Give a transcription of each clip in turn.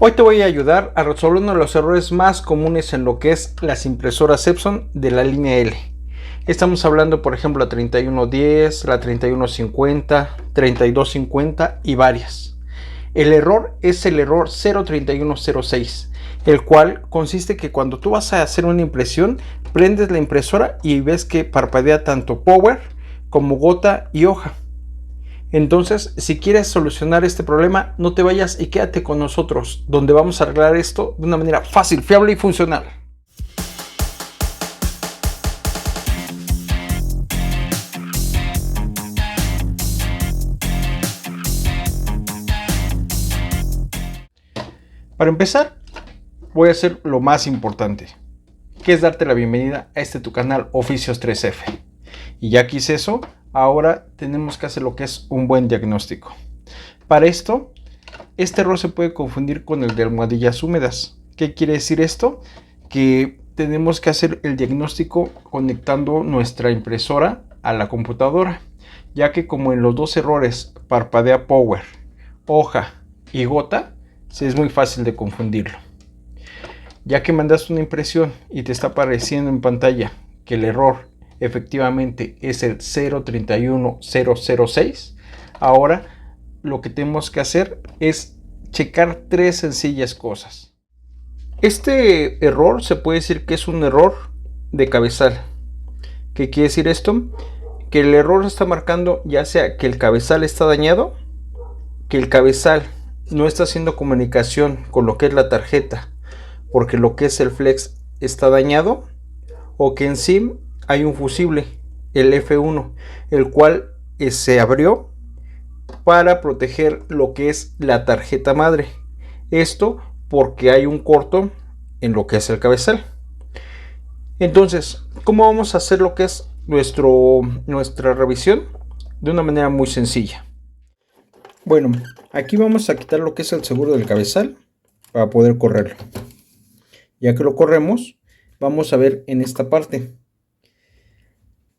Hoy te voy a ayudar a resolver uno de los errores más comunes en lo que es las impresoras Epson de la línea L. Estamos hablando, por ejemplo, la 3110, la 3150, 3250 y varias. El error es el error 03106, el cual consiste que cuando tú vas a hacer una impresión, prendes la impresora y ves que parpadea tanto power como gota y hoja. Entonces, si quieres solucionar este problema, no te vayas y quédate con nosotros, donde vamos a arreglar esto de una manera fácil, fiable y funcional. Para empezar, voy a hacer lo más importante, que es darte la bienvenida a tu canal Oficios 3F. Y ya que hice eso, ahora tenemos que hacer lo que es un buen diagnóstico. Para esto, este error se puede confundir con el de almohadillas húmedas. ¿Qué quiere decir esto? Que tenemos que hacer el diagnóstico conectando nuestra impresora a la computadora, ya que como en los dos errores parpadea power, hoja y gota, es muy fácil de confundirlo. Ya que mandaste una impresión y te está apareciendo en pantalla que el error efectivamente es el 031006, ahora lo que tenemos que hacer es checar tres sencillas cosas. Este error se puede decir que es un error de cabezal. ¿Qué quiere decir esto? Que el error está marcando ya sea que el cabezal está dañado, que el cabezal no está haciendo comunicación con lo que es la tarjeta porque lo que es el flex está dañado, o que en sí hay un fusible, el F1, el cual se abrió para proteger lo que es la tarjeta madre. Esto porque hay un corto en lo que es el cabezal. Entonces, ¿cómo vamos a hacer lo que es nuestra revisión? De una manera muy sencilla. Bueno, aquí vamos a quitar lo que es el seguro del cabezal para poder correrlo. Ya que lo corremos, vamos a ver en esta parte.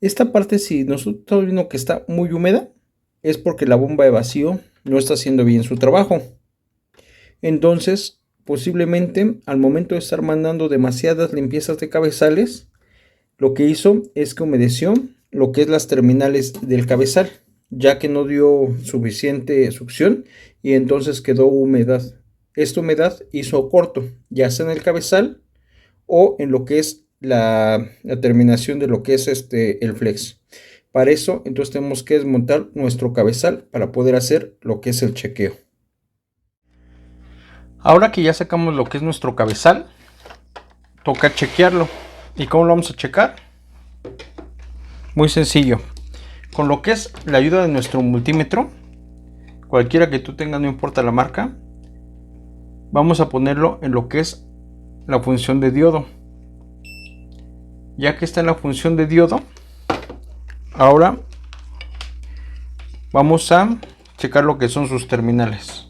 Esta parte, si nosotros estamos viendo que está muy húmeda, es porque la bomba de vacío no está haciendo bien su trabajo. Entonces, posiblemente al momento de estar mandando demasiadas limpiezas de cabezales, lo que hizo es que humedeció lo que es las terminales del cabezal, ya que no dio suficiente succión y entonces quedó humedad. Esta humedad hizo corto, ya sea en el cabezal o en lo que es la terminación de lo que es el flex. Para eso, entonces tenemos que desmontar nuestro cabezal para poder hacer lo que es el chequeo. Ahora que ya sacamos lo que es nuestro cabezal, toca chequearlo. ¿Y cómo lo vamos a checar? Muy sencillo. Con lo que es la ayuda de nuestro multímetro, cualquiera que tú tengas, no importa la marca, vamos a ponerlo en lo que es la función de diodo. Ya que está en la función de diodo, ahora vamos a checar lo que son sus terminales.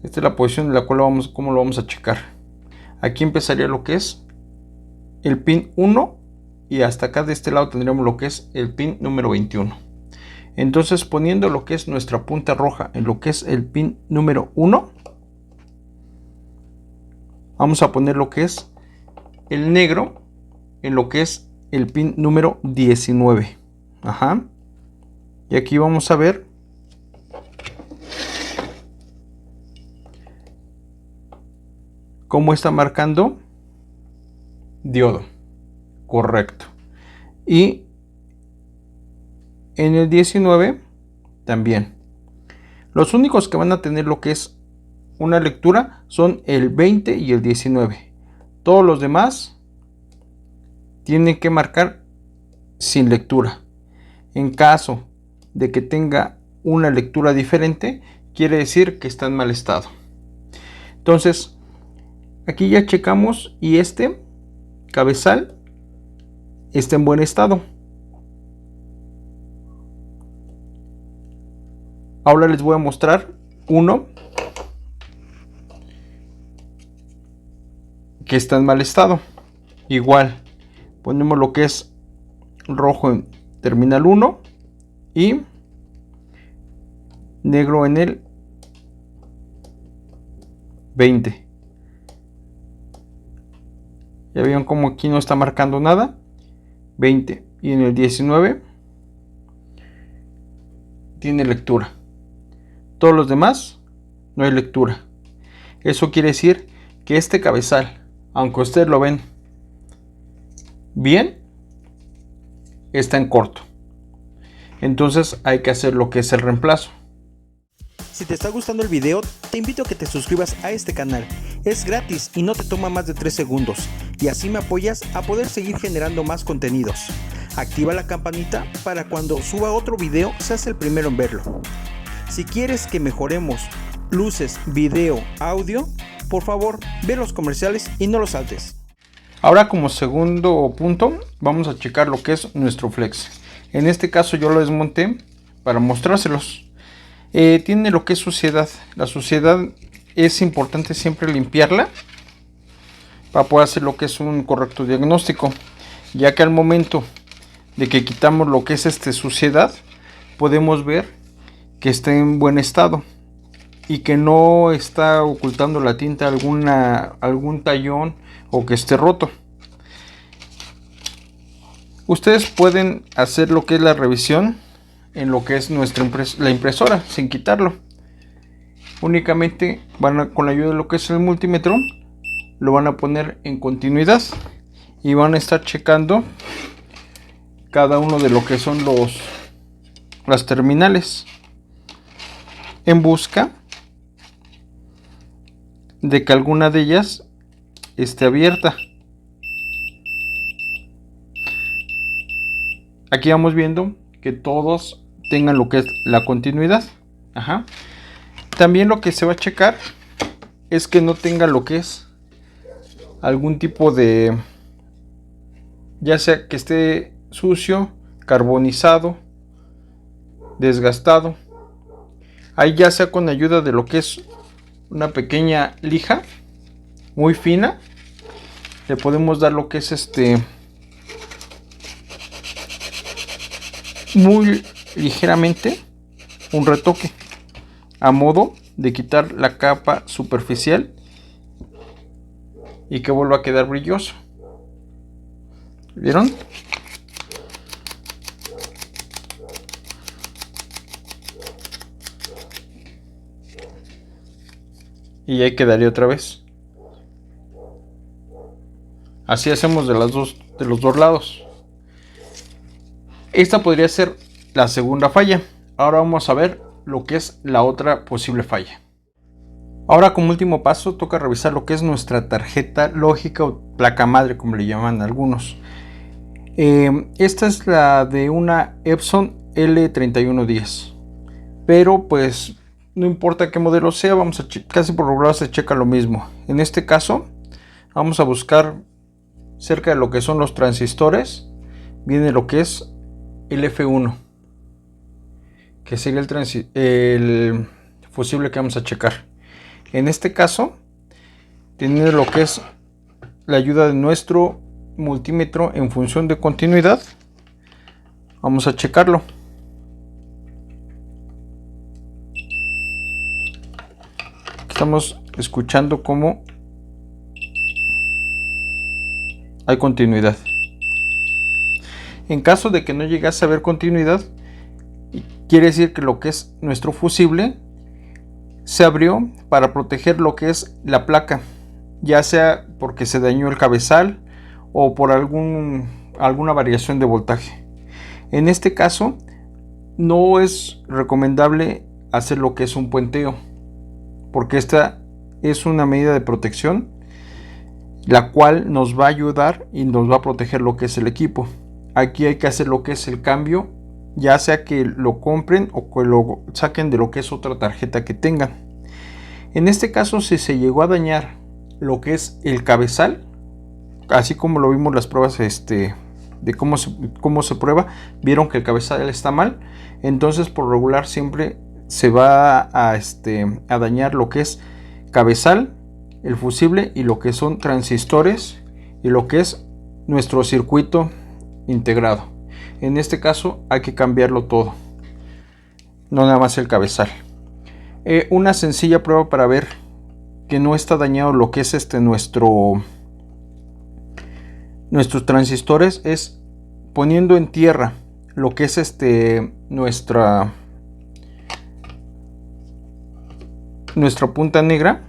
Esta es la posición en la cual cómo lo vamos a checar. Aquí empezaría lo que es el pin 1 y hasta acá de este lado tendríamos lo que es el pin número 21. Entonces, poniendo lo que es nuestra punta roja en lo que es el pin número 1, vamos a poner lo que es el negro en lo que es el pin número 19. Ajá. Y aquí vamos a ver cómo está marcando diodo. Correcto. Y en el 19 también. Los únicos que van a tener lo que es una lectura son el 20 y el 19. Todos los demás tienen que marcar sin lectura. En caso de que tenga una lectura diferente, quiere decir que está en mal estado. Entonces, aquí ya checamos y este cabezal está en buen estado. Ahora les voy a mostrar uno que está en mal estado. Igual, ponemos lo que es rojo en terminal 1 y negro en el 20. Ya vieron como aquí no está marcando nada. 20. Y en el 19 tiene lectura. Todos los demás no hay lectura. Eso quiere decir que este cabezal, aunque ustedes lo ven bien, está en corto. Entonces hay que hacer lo que es el reemplazo. Si te está gustando el video, te invito a que te suscribas a este canal. Es gratis y no te toma más de 3 segundos. Y así me apoyas a poder seguir generando más contenidos. Activa la campanita para cuando suba otro video seas el primero en verlo. Si quieres que mejoremos luces, video, audio, por favor ve los comerciales y no los saltes. Ahora, como segundo punto, vamos a checar lo que es nuestro flex. En este caso yo lo desmonté para mostrárselos. Tiene lo que es suciedad. La suciedad es importante siempre limpiarla para poder hacer lo que es un correcto diagnóstico, ya que al momento de que quitamos lo que es suciedad, podemos ver que está en buen estado y que no está ocultando la tinta algún tallón o que esté roto. Ustedes pueden hacer lo que es la revisión en lo que es la impresora sin quitarlo. Únicamente con la ayuda de lo que es el multímetro lo van a poner en continuidad y van a estar checando cada uno de lo que son las terminales en busca de que alguna de ellas esté abierta. Aquí vamos viendo que todos tengan lo que es la continuidad. También lo que se va a checar es que no tenga lo que es algún tipo de, ya sea que esté sucio, carbonizado, desgastado. Ahí ya sea con ayuda de lo que es una pequeña lija muy fina, le podemos dar lo que es muy ligeramente un retoque a modo de quitar la capa superficial y que vuelva a quedar brilloso. ¿Vieron? Y ahí quedaría otra vez. Así hacemos de los dos lados. Esta podría ser la segunda falla. Ahora vamos a ver lo que es la otra posible falla. Ahora, como último paso, toca revisar lo que es nuestra tarjeta lógica o placa madre, como le llaman algunos. Esta es la de una Epson L3110, pero pues no importa qué modelo sea, casi por regular se checa lo mismo. En este caso vamos a buscar cerca de lo que son los transistores. Viene lo que es el F1, que sería el fusible que vamos a checar. En este caso, teniendo lo que es la ayuda de nuestro multímetro en función de continuidad, vamos a checarlo. Estamos escuchando cómo hay continuidad. En caso de que no llegase a haber continuidad, quiere decir que lo que es nuestro fusible se abrió para proteger lo que es la placa, ya sea porque se dañó el cabezal o por alguna variación de voltaje. En este caso no es recomendable hacer lo que es un puenteo, porque esta es una medida de protección la cual nos va a ayudar y nos va a proteger lo que es el equipo. Aquí hay que hacer lo que es el cambio, ya sea que lo compren o que lo saquen de lo que es otra tarjeta que tengan. En este caso, si se llegó a dañar lo que es el cabezal, así como lo vimos las pruebas de cómo se prueba, vieron que el cabezal está mal, entonces por regular siempre se va a dañar lo que es cabezal, el fusible y lo que son transistores y lo que es nuestro circuito integrado. En este caso hay que cambiarlo todo, no nada más el cabezal. Una sencilla prueba para ver que no está dañado lo que es nuestros transistores es poniendo en tierra lo que es nuestra punta negra.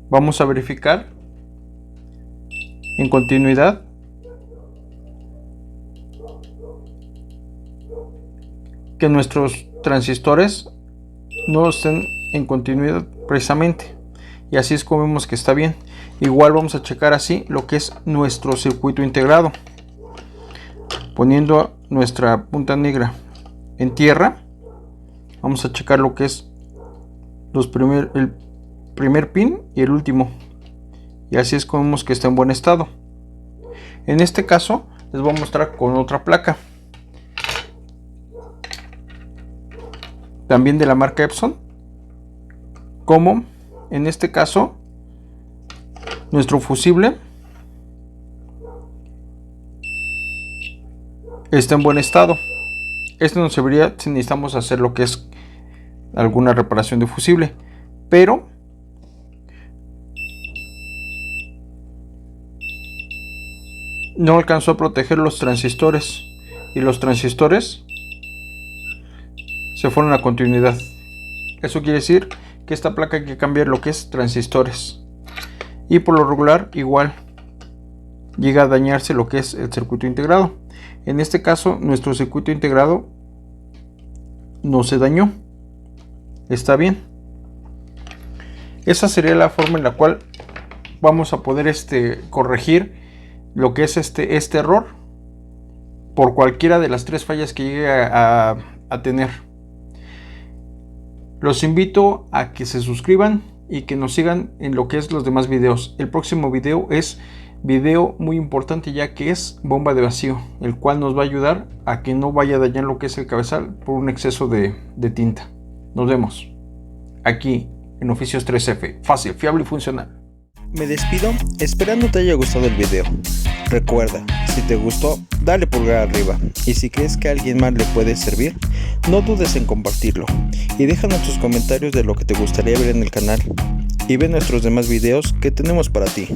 Vamos a verificar en continuidad que nuestros transistores no estén en continuidad precisamente, y así es como vemos que está bien. Igual vamos a checar así lo que es nuestro circuito integrado, poniendo nuestra punta negra en tierra. Vamos a checar lo que es el primer pin y el último, y así es como vemos que está en buen estado. En este caso les voy a mostrar con otra placa, también de la marca Epson, como en este caso nuestro fusible está en buen estado. Este nos serviría si necesitamos hacer lo que es alguna reparación de fusible, pero no alcanzó a proteger los transistores, y los transistores se fueron a continuidad. Eso quiere decir que esta placa hay que cambiar lo que es transistores, y por lo regular igual llega a dañarse lo que es el circuito integrado. En este caso nuestro circuito integrado no se dañó, está bien. Esa sería la forma en la cual vamos a poder corregir lo que es este error por cualquiera de las tres fallas que llegue a tener. Los invito a que se suscriban y que nos sigan en lo que es los demás videos. El próximo video es video muy importante, ya que es bomba de vacío, el cual nos va a ayudar a que no vaya a dañar lo que es el cabezal por un exceso de tinta. Nos vemos aquí en Oficios 3F, fácil, fiable y funcional. Me despido esperando te haya gustado el video. Recuerda, si te gustó, dale pulgar arriba, y si crees que a alguien más le puede servir, no dudes en compartirlo, y déjanos tus comentarios de lo que te gustaría ver en el canal, y ve nuestros demás videos que tenemos para ti.